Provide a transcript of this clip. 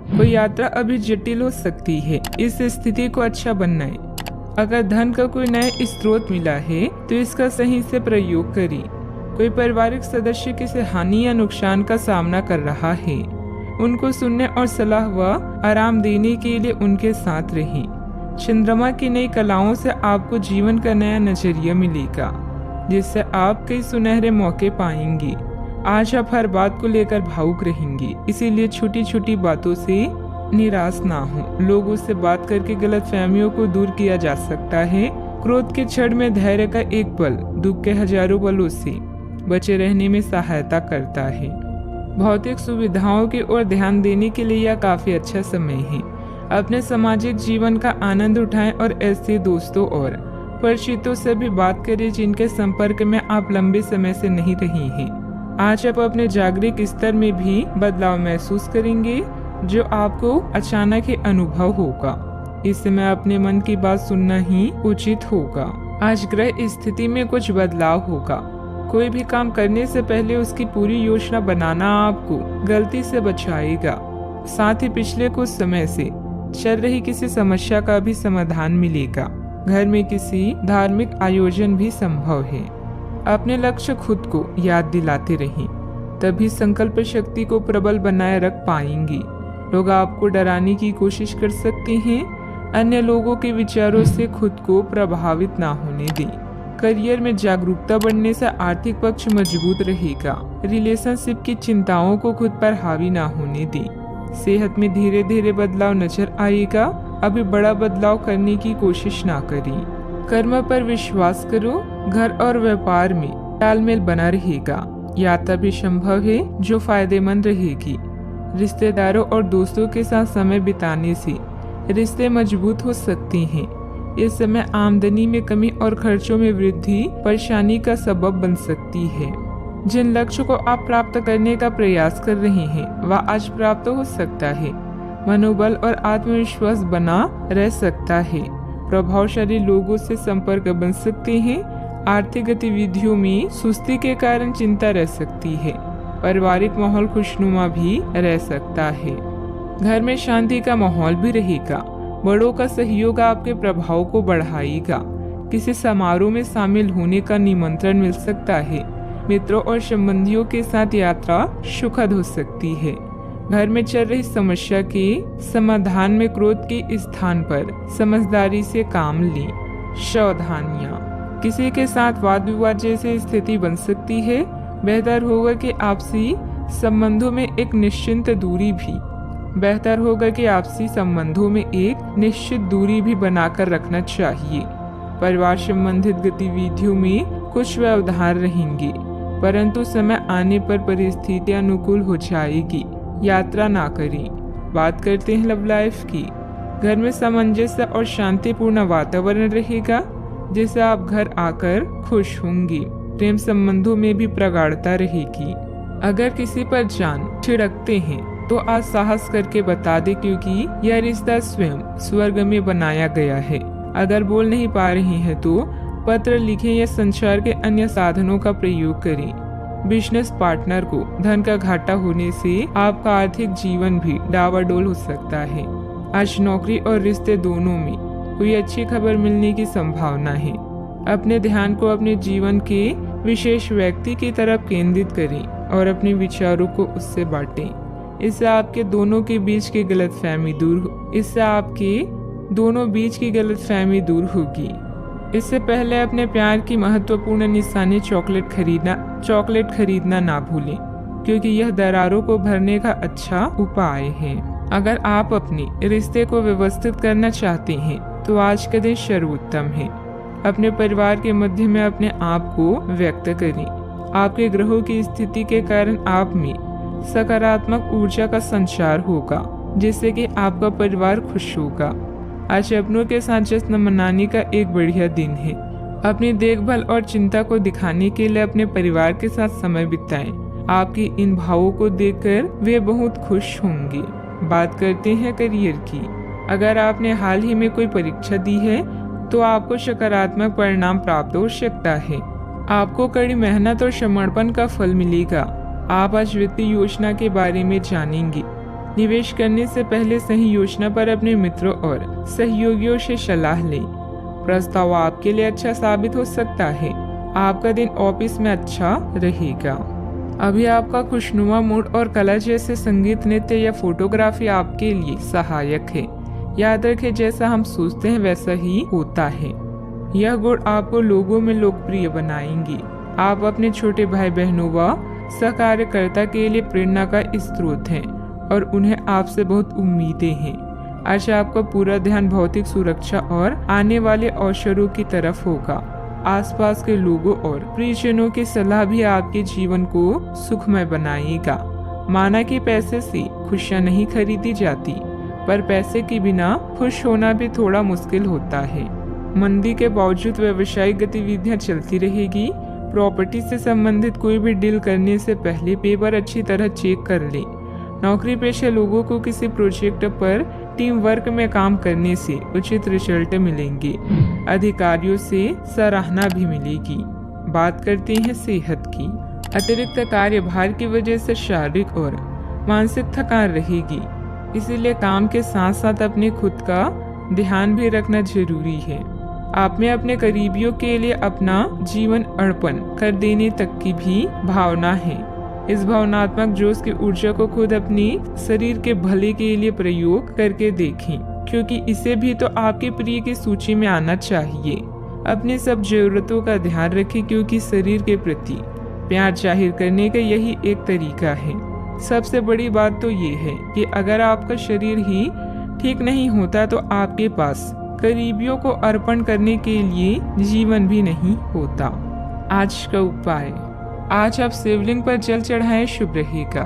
कोई यात्रा अभी जटिल हो सकती है, इस स्थिति को अच्छा बनाएं। अगर धन का कोई नया स्रोत मिला है तो इसका सही से प्रयोग करें। कोई पारिवारिक सदस्य किसी हानि या नुकसान का सामना कर रहा है, उनको सुनने और सलाह व आराम देने के लिए उनके साथ रहें। चंद्रमा की नई कलाओं से आपको जीवन का नया नजरिया मिलेगा, जिससे आप कई सुनहरे मौके पाएंगे। आज आप हर बात को लेकर भावुक रहेंगे, इसीलिए छोटी छोटी बातों से निराश ना हो। लोगों से बात करके गलतफहमियों को दूर किया जा सकता है। क्रोध के क्षण में धैर्य का एक पल दुख के हजारों पलों से बचे रहने में सहायता करता है। भौतिक सुविधाओं की ओर ध्यान देने के लिए यह काफी अच्छा समय है। अपने सामाजिक जीवन का आनंद उठाएं और ऐसे दोस्तों और परिचितों से भी बात करें जिनके संपर्क में आप लंबे समय से नहीं रही हैं। आज आप अपने जागरूक स्तर में भी बदलाव महसूस करेंगे, जो आपको अचानक ही अनुभव होगा। इस समय अपने मन की बात सुनना ही उचित होगा। आज ग्रह स्थिति में कुछ बदलाव होगा। कोई भी काम करने से पहले उसकी पूरी योजना बनाना आपको गलती से बचाएगा। साथ ही पिछले कुछ समय से चल रही किसी समस्या का भी समाधान मिलेगा। घर में किसी धार्मिक आयोजन भी संभव है। अपने लक्ष्य खुद को याद दिलाते रहें, तभी संकल्प शक्ति को प्रबल बनाए रख पाएंगे। लोग आपको डराने की कोशिश कर सकते हैं। अन्य लोगों के विचारों से खुद को प्रभावित ना होने दें। करियर में जागरूकता बढ़ने से आर्थिक पक्ष मजबूत रहेगा। रिलेशनशिप की चिंताओं को खुद पर हावी ना होने दें। सेहत में धीरे धीरे बदलाव नजर आएगा। अभी बड़ा बदलाव करने की कोशिश ना करें। कर्म पर विश्वास करो। घर और व्यापार में तालमेल बना रहेगा। यात्रा भी संभव है जो फायदेमंद रहेगी। रिश्तेदारों और दोस्तों के साथ समय बिताने से रिश्ते मजबूत हो सकते हैं। इस समय आमदनी में कमी और खर्चों में वृद्धि परेशानी का सबब बन सकती है। जिन लक्ष्य को आप प्राप्त करने का प्रयास कर रहे हैं वह आज प्राप्त हो सकता है। मनोबल और आत्मविश्वास बना रह सकता है। प्रभावशाली लोगों से संपर्क बन सकते हैं। आर्थिक गतिविधियों में सुस्ती के कारण चिंता रह सकती है। पारिवारिक माहौल खुशनुमा भी रह सकता है। घर में शांति का माहौल भी रहेगा। बड़ों का सहयोग आपके प्रभाव को बढ़ाएगा। किसी समारोह में शामिल होने का निमंत्रण मिल सकता है। मित्रों और संबंधियों के साथ यात्रा सुखद हो सकती है। घर में चल रही समस्या के समाधान में क्रोध के स्थान पर समझदारी से काम लें। सावधानियां, किसी के साथ वाद विवाद जैसी स्थिति बन सकती है। बेहतर होगा कि आपसी संबंधों में एक निश्चित दूरी भी बनाकर रखना चाहिए। परिवार संबंधित गतिविधियों में कुछ व्यवधान रहेंगे, परंतु समय आने पर परिस्थितियां अनुकूल हो जाएगी। यात्रा ना करें। बात करते हैं लव लाइफ की। घर में सामंजस्य और शांतिपूर्ण वातावरण रहेगा, जिससे आप घर आकर खुश होंगे। प्रेम संबंधों में भी प्रगाढ़ता रहेगी। अगर किसी पर जान छिड़कते हैं तो आज साहस करके बता दे, क्योंकि यह रिश्ता स्वयं स्वर्ग में बनाया गया है। अगर बोल नहीं पा रहे हैं तो पत्र लिखें या संचार के अन्य साधनों का प्रयोग करें। बिजनेस पार्टनर को धन का घाटा होने से आपका आर्थिक जीवन भी डावाडोल हो सकता है। आज नौकरी और रिश्ते दोनों में कोई अच्छी खबर मिलने की संभावना है। अपने ध्यान को अपने जीवन के विशेष व्यक्ति की तरफ केंद्रित करें और अपने विचारों को उससे बांटें। इससे आपके दोनों बीच की गलतफहमी दूर होगी। इससे पहले अपने प्यार की महत्वपूर्ण निशानी चॉकलेट खरीदना ना भूलें, क्योंकि यह दरारों को भरने का अच्छा उपाय है। अगर आप अपने रिश्ते को व्यवस्थित करना चाहते हैं तो आज का दिन सर्वोत्तम है। अपने परिवार के मध्य में अपने आप को व्यक्त करें। आपके ग्रहों की स्थिति के कारण आप में सकारात्मक ऊर्जा का संचार होगा, जिससे कि आपका परिवार खुश होगा। आज अपनों के साथ जश्न मनाने का एक बढ़िया दिन है। अपनी देखभाल और चिंता को दिखाने के लिए अपने परिवार के साथ समय बिताएं। आपके इन भावों को देखकर वे बहुत खुश होंगे। बात करते हैं करियर की। अगर आपने हाल ही में कोई परीक्षा दी है तो आपको सकारात्मक परिणाम प्राप्त हो सकता है। आपको कड़ी मेहनत और समर्पण का फल मिलेगा। आप आज वित्तीय योजना के बारे में जानेंगे। निवेश करने से पहले सही योजना पर अपने मित्रों और सहयोगियों से सलाह लें। प्रस्ताव आपके लिए अच्छा साबित हो सकता है। आपका दिन ऑफिस में अच्छा रहेगा। अभी आपका खुशनुमा मूड और कला जैसे संगीत, नृत्य या फोटोग्राफी आपके लिए सहायक है। याद रखें, जैसा हम सोचते हैं वैसा ही होता है। यह गुण आपको लोगों में लोकप्रिय बनाएंगे। आप अपने छोटे भाई बहनों व सहकार्यकर्ता के लिए प्रेरणा का स्रोत हैं और उन्हें आपसे बहुत उम्मीदें हैं। आज आपका पूरा ध्यान भौतिक सुरक्षा और आने वाले अवसरों की तरफ होगा। आसपास के लोगों और प्रियजनों की सलाह भी आपके जीवन को सुखमय बनाएगा। माना कि पैसे से खुशियां नहीं खरीदी जाती, पर पैसे के बिना खुश होना भी थोड़ा मुश्किल होता है। मंदी के बावजूद व्यावसायिक गतिविधियां चलती रहेगी। प्रॉपर्टी से संबंधित कोई भी डील करने से पहले पेपर अच्छी तरह चेक कर ले। नौकरी पेशे लोगों को किसी प्रोजेक्ट पर टीम वर्क में काम करने से उचित रिजल्ट मिलेंगे। अधिकारियों से सराहना भी मिलेगी। बात करते हैं सेहत की। अतिरिक्त कार्यभार की वजह से शारीरिक और मानसिक थकान रहेगी, इसीलिए काम के साथ साथ अपने खुद का ध्यान भी रखना जरूरी है। आप में अपने करीबियों के लिए अपना जीवन अर्पण कर देने तक की भी भावना है। इस भावनात्मक जोश की ऊर्जा को खुद अपनी शरीर के भले के लिए प्रयोग करके देखें, क्योंकि इसे भी तो आपके प्रिय की सूची में आना चाहिए। अपनी सब जरूरतों का ध्यान रखें, क्योंकि शरीर के प्रति प्यार जाहिर करने का यही एक तरीका है। सबसे बड़ी बात तो ये है कि अगर आपका शरीर ही ठीक नहीं होता तो आपके पास करीबियों को अर्पण करने के लिए जीवन भी नहीं होता। आज का उपाय, आज आप शिवलिंग पर जल चढ़ाएं, शुभ रहेगा।